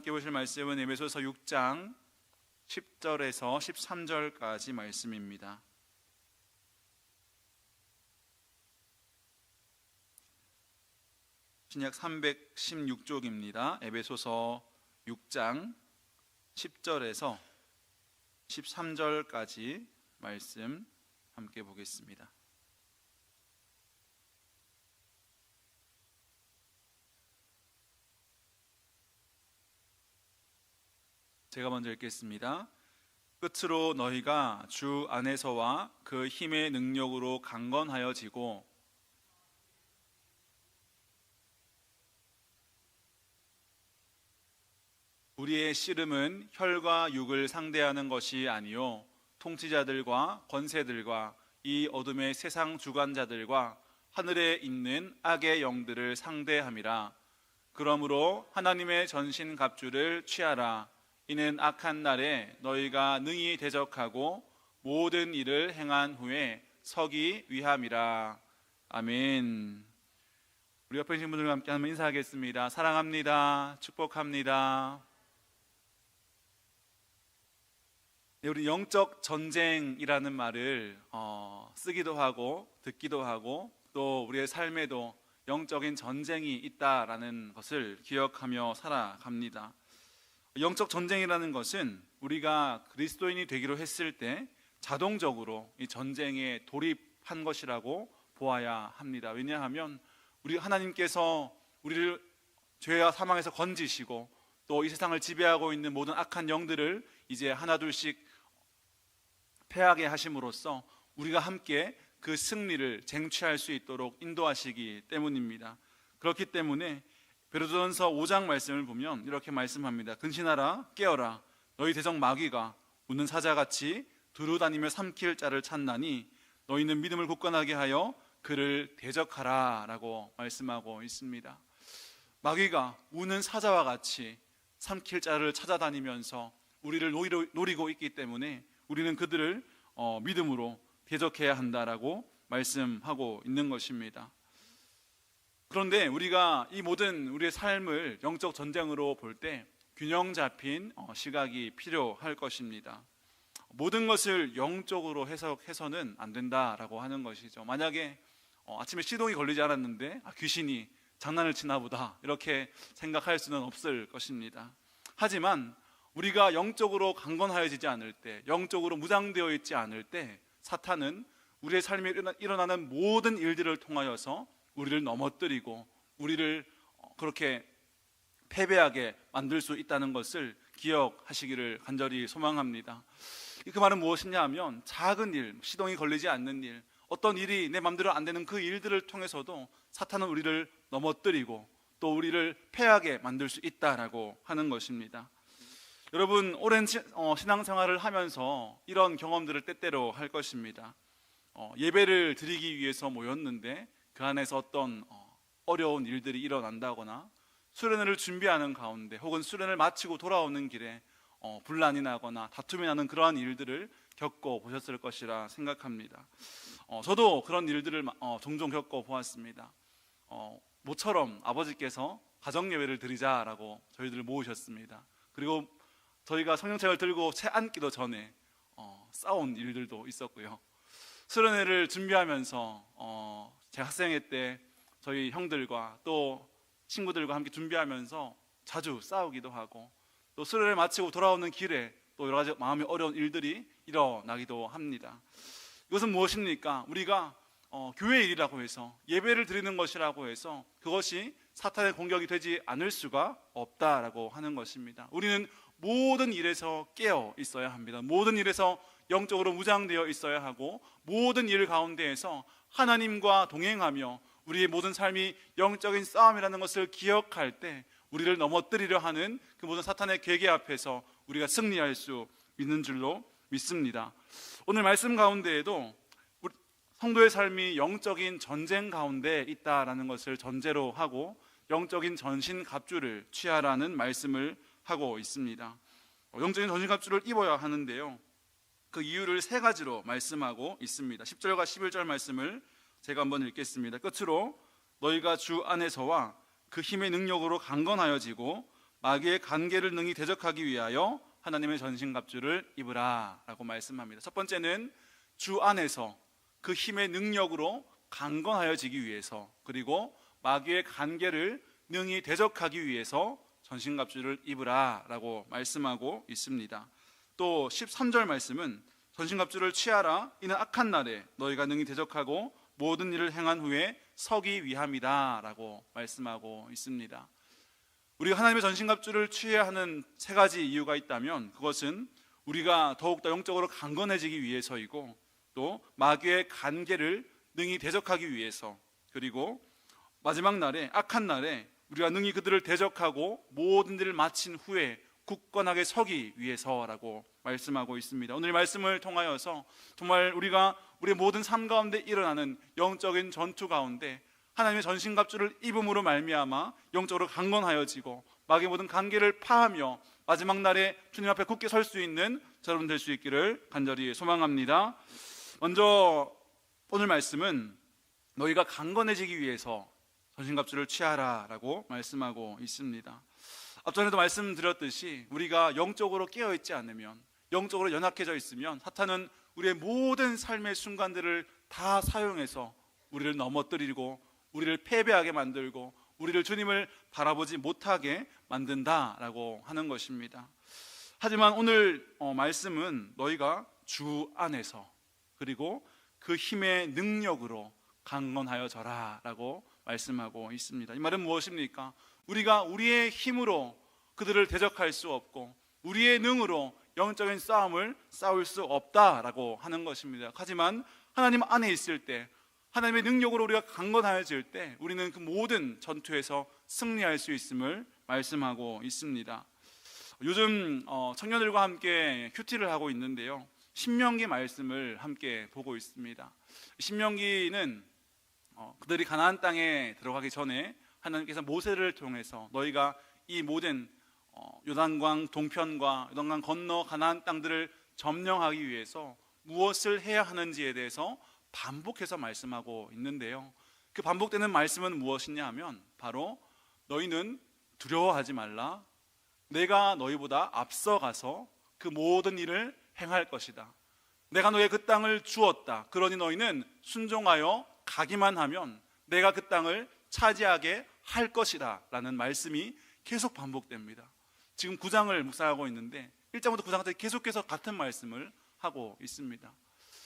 함께 보실 말씀은 에베소서 6장 10절에서 13절까지 말씀입니다. 신약 316쪽입니다. 에베소서 6장 10절에서 13절까지 말씀 함께 보겠습니다. 제가 먼저 읽겠습니다. 끝으로 너희가 주 안에서와 그 힘의 능력으로 강건하여지고 우리의 씨름은 혈과 육을 상대하는 것이 아니요 통치자들과 권세들과 이 어둠의 세상 주관자들과 하늘에 있는 악의 영들을 상대함이라. 그러므로 하나님의 전신 갑주를 취하라. 이는 악한 날에 너희가 능히 대적하고 모든 일을 행한 후에 서기 위함이라. 아멘. 우리 옆에 계신 분들과 함께 한번 인사하겠습니다. 사랑합니다. 축복합니다. 네, 우리 영적 전쟁이라는 말을 쓰기도 하고 듣기도 하고 또 우리의 삶에도 영적인 전쟁이 있다라는 것을 기억하며 살아갑니다. 영적 전쟁이라는 것은 우리가 그리스도인이 되기로 했을 때 자동적으로 이 전쟁에 돌입한 것이라고 보아야 합니다. 왜냐하면 우리 하나님께서 우리를 죄와 사망에서 건지시고 또 이 세상을 지배하고 있는 모든 악한 영들을 이제 하나둘씩 패하게 하심으로써 우리가 함께 그 승리를 쟁취할 수 있도록 인도하시기 때문입니다. 그렇기 때문에 베드로전서 5장 말씀을 보면 이렇게 말씀합니다. 근신하라, 깨어라. 너희 대적 마귀가 웃는 사자같이 두루다니며 삼킬 자를 찾나니 너희는 믿음을 굳건하게 하여 그를 대적하라 라고 말씀하고 있습니다. 마귀가 우는 사자와 같이 삼킬 자를 찾아다니면서 우리를 노리고 있기 때문에 우리는 그들을 믿음으로 대적해야 한다라고 말씀하고 있는 것입니다. 그런데 우리가 이 모든 우리의 삶을 영적 전쟁으로 볼 때 균형 잡힌 시각이 필요할 것입니다. 모든 것을 영적으로 해석해서는 안 된다라고 하는 것이죠. 만약에 아침에 시동이 걸리지 않았는데 귀신이 장난을 치나 보다 이렇게 생각할 수는 없을 것입니다. 하지만 우리가 영적으로 강건하여지지 않을 때, 영적으로 무장되어 있지 않을 때 사탄은 우리의 삶에 일어나는 모든 일들을 통하여서 우리를 넘어뜨리고 우리를 그렇게 패배하게 만들 수 있다는 것을 기억하시기를 간절히 소망합니다. 그 말은 무엇이냐 하면 작은 일, 시동이 걸리지 않는 일, 어떤 일이 내 마음대로 안 되는 그 일들을 통해서도 사탄은 우리를 넘어뜨리고 또 우리를 패하게 만들 수 있다라고 하는 것입니다. 여러분, 오랜 신앙생활을 하면서 이런 경험들을 때때로 할 것입니다. 예배를 드리기 위해서 모였는데 그 안에서 어떤 어려운 일들이 일어난다거나 수련회를 준비하는 가운데 혹은 수련을 마치고 돌아오는 길에 분란이 나거나 다툼이 나는 그러한 일들을 겪어보셨을 것이라 생각합니다. 저도 그런 일들을 종종 겪어보았습니다. 모처럼 아버지께서 가정예배를 드리자라고 저희들을 모으셨습니다. 그리고 저희가 성경책을 들고 채 앉기도 전에 싸운 일들도 있었고요. 수련회를 준비하면서 제 학생회 때 저희 형들과 또 친구들과 함께 준비하면서 자주 싸우기도 하고 또 수련회를 마치고 돌아오는 길에 또 여러 가지 마음이 어려운 일들이 일어나기도 합니다. 이것은 무엇입니까? 우리가 교회 일이라고 해서 예배를 드리는 것이라고 해서 그것이 사탄의 공격이 되지 않을 수가 없다라고 하는 것입니다. 우리는 모든 일에서 깨어 있어야 합니다. 모든 일에서 영적으로 무장되어 있어야 하고 모든 일 가운데에서 하나님과 동행하며 우리의 모든 삶이 영적인 싸움이라는 것을 기억할 때 우리를 넘어뜨리려 하는 그 모든 사탄의 계계 앞에서 우리가 승리할 수 있는 줄로 믿습니다. 오늘 말씀 가운데에도 우리 성도의 삶이 영적인 전쟁 가운데 있다라는 것을 전제로 하고 영적인 전신갑주를 취하라는 말씀을 하고 있습니다. 영적인 전신갑주를 입어야 하는데요, 그 이유를 세 가지로 말씀하고 있습니다. 10절과 11절 말씀을 제가 한번 읽겠습니다. 끝으로 너희가 주 안에서와 그 힘의 능력으로 강건하여지고 마귀의 간계를 능히 대적하기 위하여 하나님의 전신갑주를 입으라 라고 말씀합니다. 첫 번째는 주 안에서 그 힘의 능력으로 강건하여지기 위해서, 그리고 마귀의 간계를 능히 대적하기 위해서 전신갑주를 입으라 라고 말씀하고 있습니다. 또 13절 말씀은 전신갑주를 취하라, 이는 악한 날에 너희가 능히 대적하고 모든 일을 행한 후에 서기 위함이다 라고 말씀하고 있습니다. 우리가 하나님의 전신갑주를 취해야 하는 세 가지 이유가 있다면 그것은 우리가 더욱더 영적으로 강건해지기 위해서이고, 또 마귀의 간계를 능히 대적하기 위해서, 그리고 마지막 날에, 악한 날에 우리가 능히 그들을 대적하고 모든 일을 마친 후에 굳건하게 서기 위해서라고 말씀하고 있습니다. 오늘 말씀을 통하여서 정말 우리가 우리의 모든 삶 가운데 일어나는 영적인 전투 가운데 하나님의 전신갑주를 입음으로 말미암아 영적으로 강건하여지고 마귀의 모든 관계를 파하며 마지막 날에 주님 앞에 굳게 설 수 있는 여러분 될 수 있기를 간절히 소망합니다. 먼저 오늘 말씀은 너희가 강건해지기 위해서 전신갑주를 취하라 라고 말씀하고 있습니다. 앞전에도 말씀드렸듯이 우리가 영적으로 깨어있지 않으면, 영적으로 연약해져 있으면 사탄은 우리의 모든 삶의 순간들을 다 사용해서 우리를 넘어뜨리고 우리를 패배하게 만들고 우리를 주님을 바라보지 못하게 만든다라고 하는 것입니다. 하지만 오늘 말씀은 너희가 주 안에서 그리고 그 힘의 능력으로 강건하여져라 라고 말씀하고 있습니다. 이 말은 무엇입니까? 우리가 우리의 힘으로 그들을 대적할 수 없고 우리의 능으로 영적인 싸움을 싸울 수 없다라고 하는 것입니다. 하지만 하나님 안에 있을 때, 하나님의 능력으로 우리가 강건하여질 때 우리는 그 모든 전투에서 승리할 수 있음을 말씀하고 있습니다. 요즘 청년들과 함께 큐티를 하고 있는데요, 신명기 말씀을 함께 보고 있습니다. 신명기는 그들이 가나안 땅에 들어가기 전에 하나님께서 모세를 통해서 너희가 이 모든 요단강 동편과 요단강 건너 가나안 땅들을 점령하기 위해서 무엇을 해야 하는지에 대해서 반복해서 말씀하고 있는데요, 그 반복되는 말씀은 무엇이냐 하면 바로 너희는 두려워하지 말라, 내가 너희보다 앞서가서 그 모든 일을 행할 것이다, 내가 너희의 그 땅을 주었다, 그러니 너희는 순종하여 가기만 하면 내가 그 땅을 차지하게 할 것이다 라는 말씀이 계속 반복됩니다. 지금 9장을 묵상하고 있는데 1장부터 9장까지 계속해서 같은 말씀을 하고 있습니다.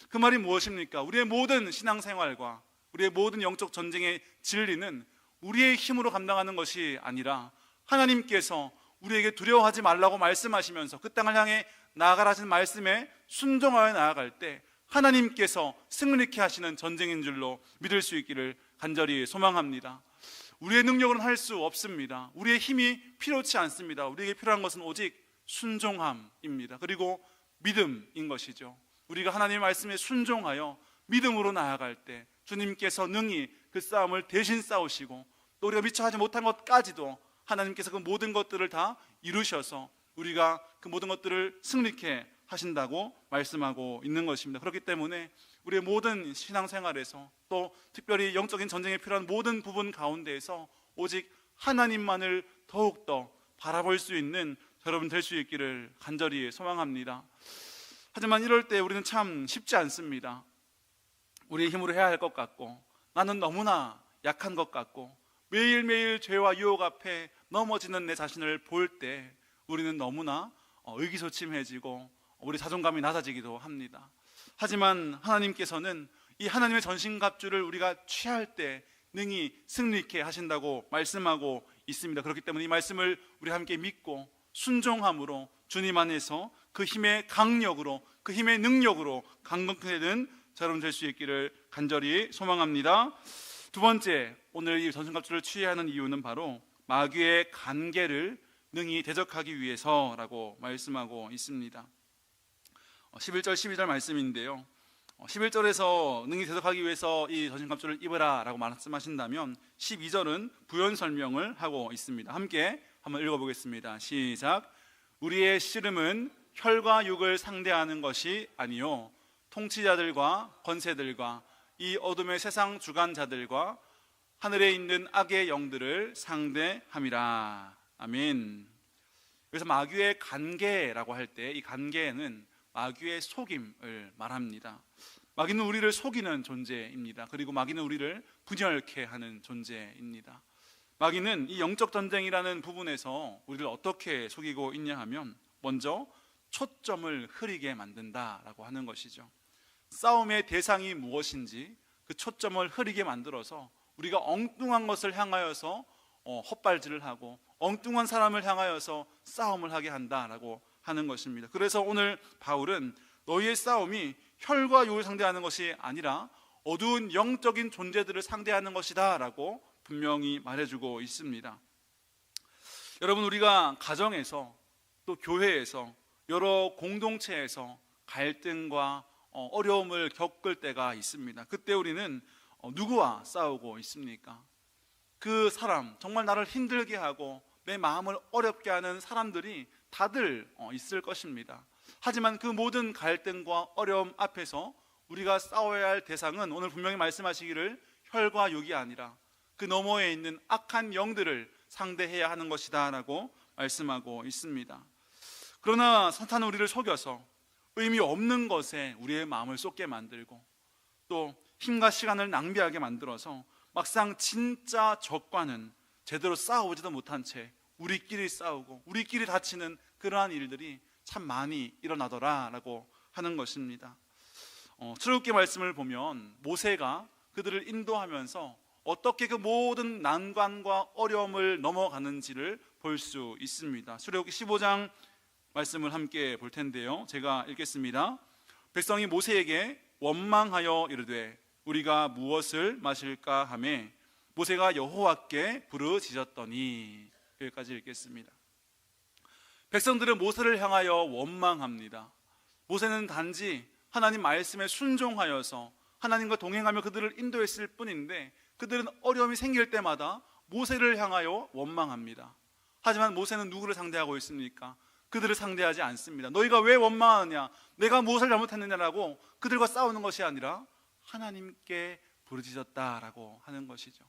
그 말이 무엇입니까? 우리의 모든 신앙생활과 우리의 모든 영적 전쟁의 진리는 우리의 힘으로 감당하는 것이 아니라 하나님께서 우리에게 두려워하지 말라고 말씀하시면서 그 땅을 향해 나아가라는 말씀에 순종하여 나아갈 때 하나님께서 승리케 하시는 전쟁인 줄로 믿을 수 있기를 간절히 소망합니다. 우리의 능력으로는 할 수 없습니다. 우리의 힘이 필요치 않습니다. 우리에게 필요한 것은 오직 순종함입니다. 그리고 믿음인 것이죠. 우리가 하나님의 말씀에 순종하여 믿음으로 나아갈 때 주님께서 능히 그 싸움을 대신 싸우시고 또 우리가 미처 하지 못한 것까지도 하나님께서 그 모든 것들을 다 이루셔서 우리가 그 모든 것들을 승리케 하신다고 말씀하고 있는 것입니다. 그렇기 때문에 우리의 모든 신앙생활에서 또 특별히 영적인 전쟁에 필요한 모든 부분 가운데에서 오직 하나님만을 더욱더 바라볼 수 있는 여러분 될 수 있기를 간절히 소망합니다. 하지만 이럴 때 우리는 참 쉽지 않습니다. 우리의 힘으로 해야 할 것 같고 나는 너무나 약한 것 같고 매일매일 죄와 유혹 앞에 넘어지는 내 자신을 볼 때 우리는 너무나 의기소침해지고 우리 자존감이 낮아지기도 합니다. 하지만 하나님께서는 이 하나님의 전신갑주를 우리가 취할 때 능히 승리케 하신다고 말씀하고 있습니다. 그렇기 때문에 이 말씀을 우리 함께 믿고 순종함으로 주님 안에서 그 힘의 강력으로, 그 힘의 능력으로 강건케 되는 여러분 될 수 있기를 간절히 소망합니다. 두 번째, 오늘 이 전신갑주를 취해야 하는 이유는 바로 마귀의 간계를 능히 대적하기 위해서라고 말씀하고 있습니다. 11절 12절 말씀인데요, 11절에서 능히 대적하기 위해서 이 전신갑주를 입으라 라고 말씀하신다면 12절은 부연 설명을 하고 있습니다. 함께 한번 읽어보겠습니다. 시작. 우리의 씨름은 혈과 육을 상대하는 것이 아니요 통치자들과 권세들과 이 어둠의 세상 주관자들과 하늘에 있는 악의 영들을 상대함이라. 아멘. 그래서 마귀의 관계라고 할 때 이 관계는 마귀의 속임을 말합니다. 마귀는 우리를 속이는 존재입니다. 그리고 마귀는 우리를 분열케 하는 존재입니다. 마귀는 이 영적 전쟁이라는 부분에서 우리를 어떻게 속이고 있냐 하면 먼저 초점을 흐리게 만든다라고 하는 것이죠. 싸움의 대상이 무엇인지 그 초점을 흐리게 만들어서 우리가 엉뚱한 것을 향하여서 헛발질을 하고 엉뚱한 사람을 향하여서 싸움을 하게 한다라고 하는 것입니다. 그래서 오늘 바울은 너희의 싸움이 혈과 육을 상대하는 것이 아니라 어두운 영적인 존재들을 상대하는 것이다 라고 분명히 말해주고 있습니다. 여러분, 우리가 가정에서 또 교회에서 여러 공동체에서 갈등과 어려움을 겪을 때가 있습니다. 그때 우리는 누구와 싸우고 있습니까? 그 사람, 정말 나를 힘들게 하고 내 마음을 어렵게 하는 사람들이 다들 있을 것입니다. 하지만 그 모든 갈등과 어려움 앞에서 우리가 싸워야 할 대상은 오늘 분명히 말씀하시기를 혈과 육이 아니라 그 너머에 있는 악한 영들을 상대해야 하는 것이다 라고 말씀하고 있습니다. 그러나 사탄은 우리를 속여서 의미 없는 것에 우리의 마음을 쏟게 만들고 또 힘과 시간을 낭비하게 만들어서 막상 진짜 적과는 제대로 싸우지도 못한 채 우리끼리 싸우고 우리끼리 다치는 그러한 일들이 참 많이 일어나더라라고 하는 것입니다. 출애굽기 말씀을 보면 모세가 그들을 인도하면서 어떻게 그 모든 난관과 어려움을 넘어가는지를 볼 수 있습니다. 출애굽기 15장 말씀을 함께 볼 텐데요, 제가 읽겠습니다. 백성이 모세에게 원망하여 이르되 우리가 무엇을 마실까 하며 모세가 여호와께 부르짖었더니, 여기까지 읽겠습니다. 백성들은 모세를 향하여 원망합니다. 모세는 단지 하나님 말씀에 순종하여서 하나님과 동행하며 그들을 인도했을 뿐인데 그들은 어려움이 생길 때마다 모세를 향하여 원망합니다. 하지만 모세는 누구를 상대하고 있습니까? 그들을 상대하지 않습니다. 너희가 왜 원망하느냐, 내가 무엇을 잘못했느냐라고 그들과 싸우는 것이 아니라 하나님께 부르짖었다라고 하는 것이죠.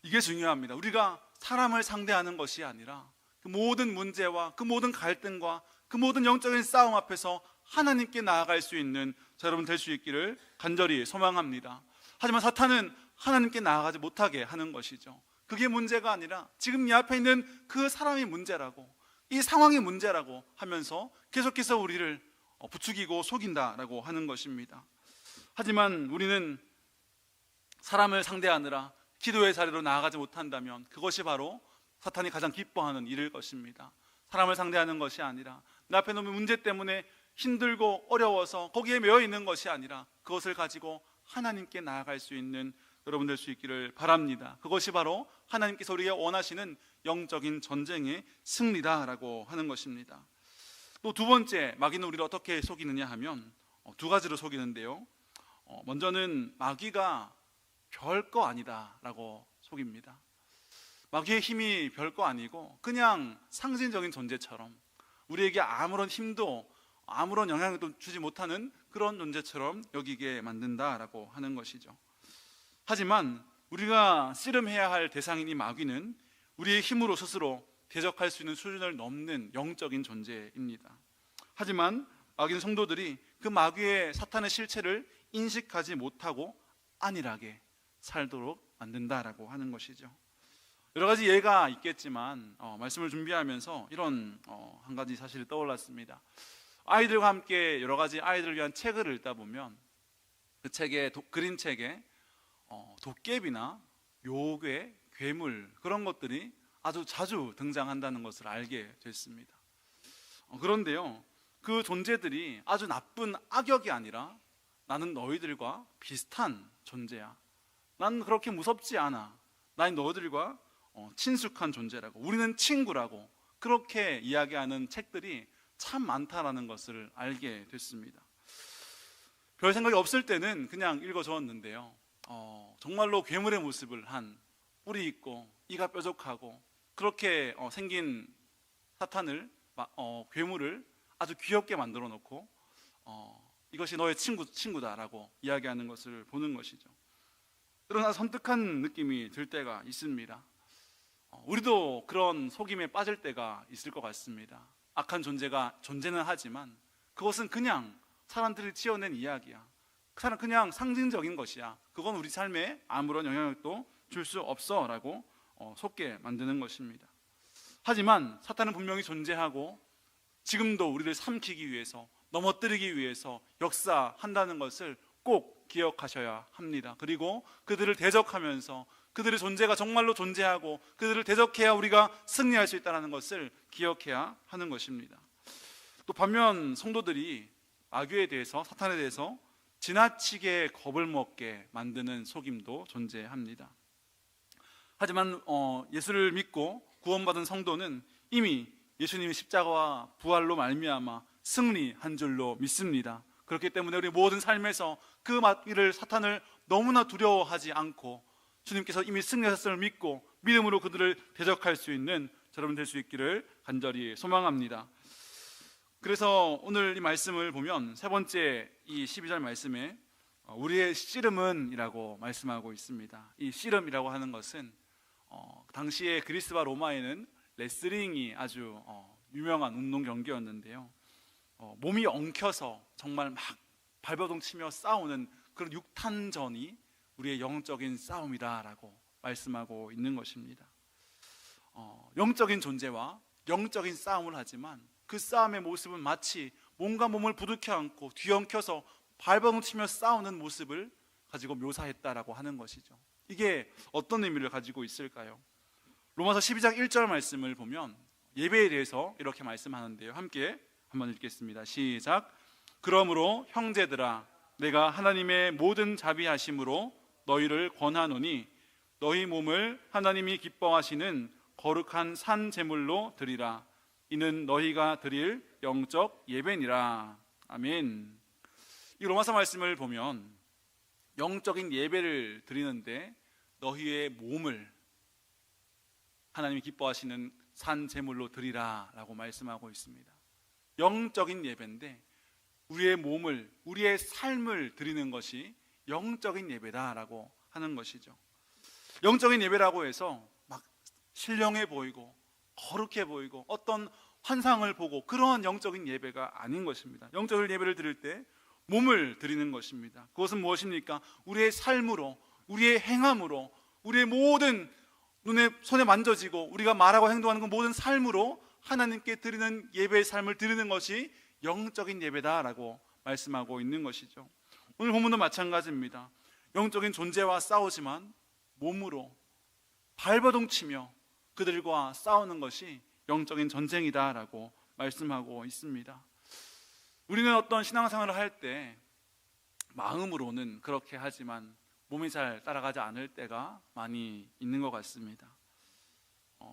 이게 중요합니다. 우리가 사람을 상대하는 것이 아니라 그 모든 문제와 그 모든 갈등과 그 모든 영적인 싸움 앞에서 하나님께 나아갈 수 있는 자 여러분 될 수 있기를 간절히 소망합니다. 하지만 사탄은 하나님께 나아가지 못하게 하는 것이죠. 그게 문제가 아니라 지금 이 앞에 있는 그 사람이 문제라고, 이 상황이 문제라고 하면서 계속해서 우리를 부추기고 속인다라고 하는 것입니다. 하지만 우리는 사람을 상대하느라 기도의 자리로 나아가지 못한다면 그것이 바로 사탄이 가장 기뻐하는 일일 것입니다. 사람을 상대하는 것이 아니라 내 앞에 놓은 문제 때문에 힘들고 어려워서 거기에 매여 있는 것이 아니라 그것을 가지고 하나님께 나아갈 수 있는 여러분 될 수 있기를 바랍니다. 그것이 바로 하나님께서 우리에게 원하시는 영적인 전쟁의 승리다라고 하는 것입니다. 또 두 번째, 마귀는 우리를 어떻게 속이느냐 하면 두 가지로 속이는데요, 먼저는 마귀가 별거 아니다라고 속입니다. 마귀의 힘이 별거 아니고 그냥 상징적인 존재처럼 우리에게 아무런 힘도 아무런 영향도 주지 못하는 그런 존재처럼 여기게 만든다라고 하는 것이죠. 하지만 우리가 씨름해야 할 대상인 이 마귀는 우리의 힘으로 스스로 대적할 수 있는 수준을 넘는 영적인 존재입니다. 하지만 마귀는 성도들이 그 마귀의 사탄의 실체를 인식하지 못하고 안일하게 살도록 만든다라고 하는 것이죠. 여러 가지 예가 있겠지만 말씀을 준비하면서 이런 한 가지 사실이 떠올랐습니다. 아이들과 함께 여러 가지 아이들을 위한 책을 읽다 보면 그 책에 그림 책에 도깨비나 요괴, 괴물 그런 것들이 아주 자주 등장한다는 것을 알게 됐습니다. 그런데요, 그 존재들이 아주 나쁜 악역이 아니라 나는 너희들과 비슷한 존재야, 난 그렇게 무섭지 않아, 난 너희들과 친숙한 존재라고, 우리는 친구라고 그렇게 이야기하는 책들이 참 많다라는 것을 알게 됐습니다. 별 생각이 없을 때는 그냥 읽어주었는데요, 정말로 괴물의 모습을 한, 뿔이 있고 이가 뾰족하고 그렇게 생긴 사탄을, 괴물을 아주 귀엽게 만들어 놓고 이것이 너의 친구다라고 이야기하는 것을 보는 것이죠. 그러나 섬뜩한 느낌이 들 때가 있습니다. 우리도 그런 속임에 빠질 때가 있을 것 같습니다. 악한 존재가 존재는 하지만 그것은 그냥 사람들이 지어낸 이야기야. 그냥 상징적인 것이야. 그건 우리 삶에 아무런 영향력도 줄 수 없어 라고 속게 만드는 것입니다. 하지만 사탄은 분명히 존재하고 지금도 우리를 삼키기 위해서, 넘어뜨리기 위해서 역사한다는 것을 꼭 기억하셔야 합니다. 그리고 그들을 대적하면서 그들의 존재가 정말로 존재하고 그들을 대적해야 우리가 승리할 수 있다는 것을 기억해야 하는 것입니다. 또 반면 성도들이 마귀에 대해서, 사탄에 대해서 지나치게 겁을 먹게 만드는 속임도 존재합니다. 하지만 예수를 믿고 구원받은 성도는 이미 예수님의 십자가와 부활로 말미암아 승리한 줄로 믿습니다. 그렇기 때문에 우리 모든 삶에서 그 마귀를, 사탄을 너무나 두려워하지 않고 주님께서 이미 승리하셨음을 믿고 믿음으로 그들을 대적할 수 있는 여러분 될 수 있기를 간절히 소망합니다. 그래서 오늘 이 말씀을 보면 세 번째 이 12절 말씀에 우리의 씨름은 이라고 말씀하고 있습니다. 이 씨름이라고 하는 것은 당시에 그리스와 로마에는 레슬링이 아주 유명한 운동 경기였는데요, 몸이 엉켜서 정말 막 발버둥 치며 싸우는 그런 육탄전이 우리의 영적인 싸움이다라고 말씀하고 있는 것입니다. 영적인 존재와 영적인 싸움을 하지만 그 싸움의 모습은 마치 몸과 몸을 부둥켜 안고 뒤엉켜서 발버둥 치며 싸우는 모습을 가지고 묘사했다라고 하는 것이죠. 이게 어떤 의미를 가지고 있을까요? 로마서 12장 1절 말씀을 보면 예배에 대해서 이렇게 말씀하는데요, 함께 한번 읽겠습니다. 시작. 그러므로 형제들아, 내가 하나님의 모든 자비하심으로 너희를 권하노니 너희 몸을 하나님이 기뻐하시는 거룩한 산 제물로 드리라. 이는 너희가 드릴 영적 예배니라. 아멘. 이 로마서 말씀을 보면 영적인 예배를 드리는데 너희의 몸을 하나님이 기뻐하시는 산 제물로 드리라 라고 말씀하고 있습니다. 영적인 예배인데 우리의 몸을, 우리의 삶을 드리는 것이 영적인 예배다라고 하는 것이죠. 영적인 예배라고 해서 막 신령해 보이고 거룩해 보이고 어떤 환상을 보고 그러한 영적인 예배가 아닌 것입니다. 영적인 예배를 드릴 때 몸을 드리는 것입니다. 그것은 무엇입니까? 우리의 삶으로, 우리의 행함으로, 우리의 모든 손에 만져지고 우리가 말하고 행동하는 그 모든 삶으로 하나님께 드리는 예배의 삶을 드리는 것이 영적인 예배다라고 말씀하고 있는 것이죠. 오늘 본문도 마찬가지입니다. 영적인 존재와 싸우지만 몸으로 발버둥 치며 그들과 싸우는 것이 영적인 전쟁이다라고 말씀하고 있습니다. 우리는 어떤 신앙생활을 할 때 마음으로는 그렇게 하지만 몸이 잘 따라가지 않을 때가 많이 있는 것 같습니다.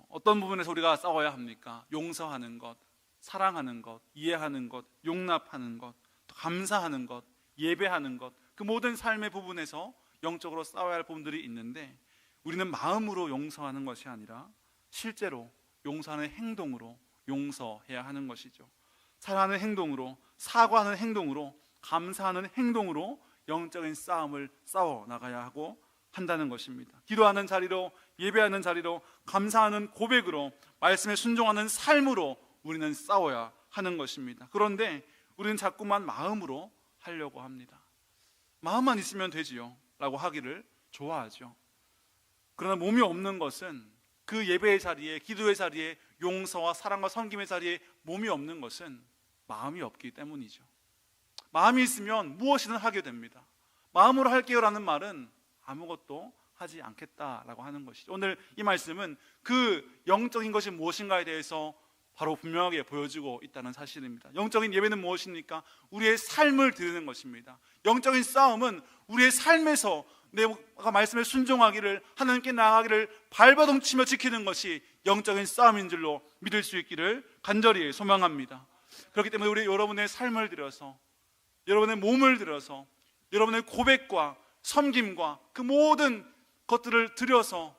어떤 부분에서 우리가 싸워야 합니까? 용서하는 것, 사랑하는 것, 이해하는 것, 용납하는 것, 감사하는 것, 예배하는 것, 그 모든 삶의 부분에서 영적으로 싸워야 할 부분들이 있는데 우리는 마음으로 용서하는 것이 아니라 실제로 용서하는 행동으로 용서해야 하는 것이죠. 사랑하는 행동으로, 사과하는 행동으로, 감사하는 행동으로 영적인 싸움을 싸워 나가야 하고 한다는 것입니다. 기도하는 자리로, 예배하는 자리로, 감사하는 고백으로, 말씀에 순종하는 삶으로 우리는 싸워야 하는 것입니다. 그런데 우리는 자꾸만 마음으로 하려고 합니다. 마음만 있으면 되지요 라고 하기를 좋아하죠. 그러나 몸이 없는 것은, 그 예배의 자리에, 기도의 자리에, 용서와 사랑과 섬김의 자리에 몸이 없는 것은 마음이 없기 때문이죠. 마음이 있으면 무엇이든 하게 됩니다. 마음으로 할게요라는 말은 아무것도 하지 않겠다라고 하는 것이죠. 오늘 이 말씀은 그 영적인 것이 무엇인가에 대해서 바로 분명하게 보여주고 있다는 사실입니다. 영적인 예배는 무엇입니까? 우리의 삶을 드리는 것입니다. 영적인 싸움은 우리의 삶에서 내가 말씀에 순종하기를, 하나님께 나아가기를 발버둥 치며 지키는 것이 영적인 싸움인 줄로 믿을 수 있기를 간절히 소망합니다. 그렇기 때문에 우리 여러분의 삶을 들여서, 여러분의 몸을 들여서, 여러분의 고백과 섬김과 그 모든 것들을 들여서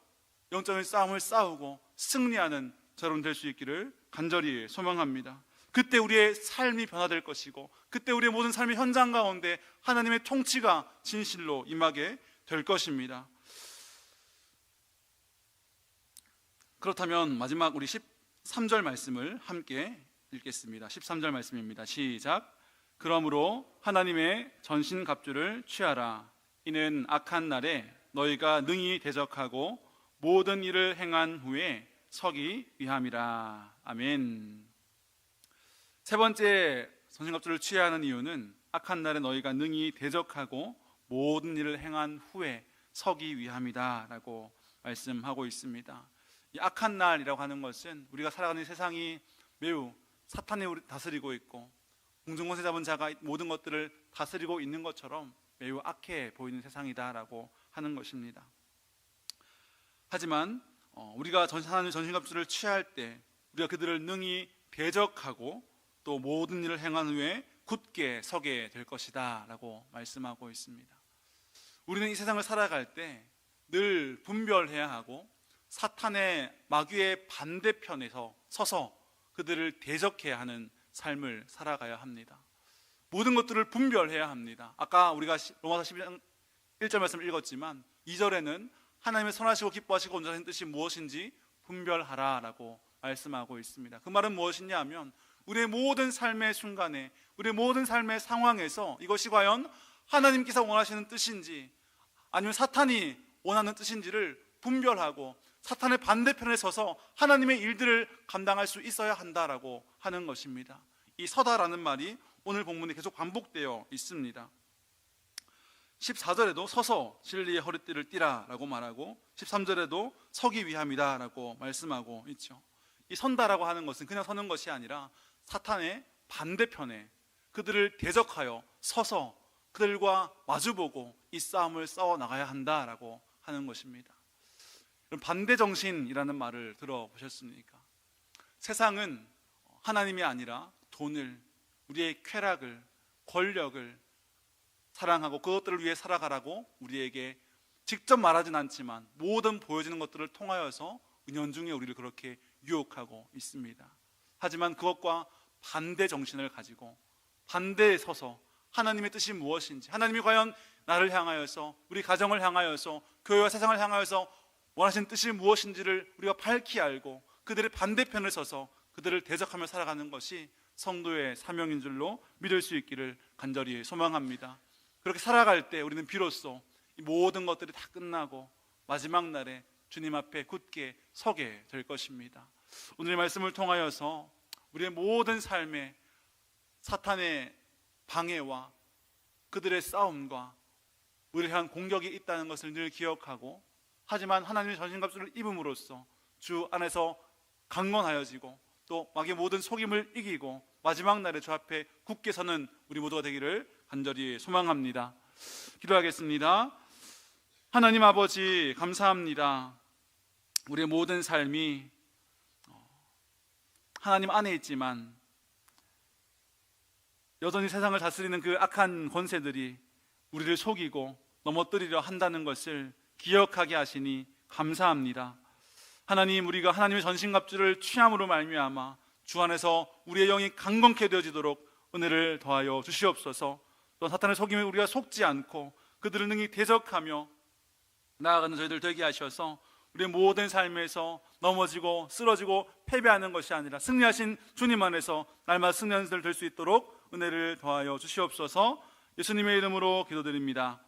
영적인 싸움을 싸우고 승리하는 여러분 될 수 있기를 간절히 소망합니다. 그때 우리의 삶이 변화될 것이고, 그때 우리의 모든 삶의 현장 가운데 하나님의 통치가 진실로 임하게 될 것입니다. 그렇다면 마지막 우리 13절 말씀을 함께 읽겠습니다. 13절 말씀입니다. 시작. 그러므로 하나님의 전신갑주를 취하라. 이는 악한 날에 너희가 능히 대적하고 모든 일을 행한 후에 서기 위함이라. 아멘. 세 번째 전신갑주를 취해야 하는 이유는 악한 날에 너희가 능히 대적하고 모든 일을 행한 후에 서기 위함이다 라고 말씀하고 있습니다. 이 악한 날이라고 하는 것은 우리가 살아가는 세상이 매우 사탄이 우리 다스리고 있고 공중권세 잡은 자가 모든 것들을 다스리고 있는 것처럼 매우 악해 보이는 세상이다라고 하는 것입니다. 하지만 우리가 하나님의 전신갑주를 취할 때 우리가 그들을 능히 대적하고 또 모든 일을 행한 후에 굳게 서게 될 것이다 라고 말씀하고 있습니다. 우리는 이 세상을 살아갈 때 늘 분별해야 하고 사탄의 마귀의 반대편에서 서서 그들을 대적해야 하는 삶을 살아가야 합니다. 모든 것들을 분별해야 합니다. 아까 우리가 로마서 12장 1절 말씀을 읽었지만 2절에는 하나님의 선하시고 기뻐하시고 온전하신 뜻이 무엇인지 분별하라 라고 말씀하고 있습니다. 그 말은 무엇이냐 하면 우리의 모든 삶의 순간에 우리의 모든 삶의 상황에서 이것이 과연 하나님께서 원하시는 뜻인지 아니면 사탄이 원하는 뜻인지를 분별하고 사탄의 반대편에 서서 하나님의 일들을 감당할 수 있어야 한다라고 하는 것입니다. 이 서다라는 말이 오늘 본문에 계속 반복되어 있습니다. 14절에도 서서 진리의 허리띠를 띠라 라고 말하고 13절에도 서기 위함이다 라고 말씀하고 있죠. 이 선다라고 하는 것은 그냥 서는 것이 아니라 사탄의 반대편에 그들을 대적하여 서서 그들과 마주보고 이 싸움을 싸워 나가야 한다라고 하는 것입니다. 반대정신이라는 말을 들어보셨습니까? 세상은 하나님이 아니라 돈을, 우리의 쾌락을, 권력을 사랑하고 그것들을 위해 살아가라고 우리에게 직접 말하진 않지만 모든 보여지는 것들을 통하여서 은연중에 우리를 그렇게 유혹하고 있습니다. 하지만 그것과 반대 정신을 가지고 반대에 서서 하나님의 뜻이 무엇인지, 하나님이 과연 나를 향하여서, 우리 가정을 향하여서, 교회와 세상을 향하여서 원하시는 뜻이 무엇인지를 우리가 밝히 알고 그들의 반대편을 서서 그들을 대적하며 살아가는 것이 성도의 사명인 줄로 믿을 수 있기를 간절히 소망합니다. 그렇게 살아갈 때 우리는 비로소 이 모든 것들이 다 끝나고 마지막 날에 주님 앞에 굳게 서게 될 것입니다. 오늘의 말씀을 통하여서 우리의 모든 삶에 사탄의 방해와 그들의 싸움과 우리를 향한 공격이 있다는 것을 늘 기억하고, 하지만 하나님의 전신갑주를 입음으로써 주 안에서 강건하여지고 또 마귀의 모든 속임을 이기고 마지막 날에 주 앞에 굳게 서는 우리 모두가 되기를 간절히 소망합니다. 기도하겠습니다. 하나님 아버지, 감사합니다. 우리의 모든 삶이 하나님 안에 있지만 여전히 세상을 다스리는 그 악한 권세들이 우리를 속이고 넘어뜨리려 한다는 것을 기억하게 하시니 감사합니다. 하나님, 우리가 하나님의 전신갑주를 취함으로 말미암아 주 안에서 우리의 영이 강건케 되어지도록 은혜를 더하여 주시옵소서. 또 사탄의 속임에 우리가 속지 않고 그들을 능히 대적하며 나아가는 저희들 되게 하셔서 우리의 모든 삶에서 넘어지고 쓰러지고 패배하는 것이 아니라 승리하신 주님 안에서 날마다 승리하는 될 수 있도록 은혜를 더하여 주시옵소서. 예수님의 이름으로 기도드립니다.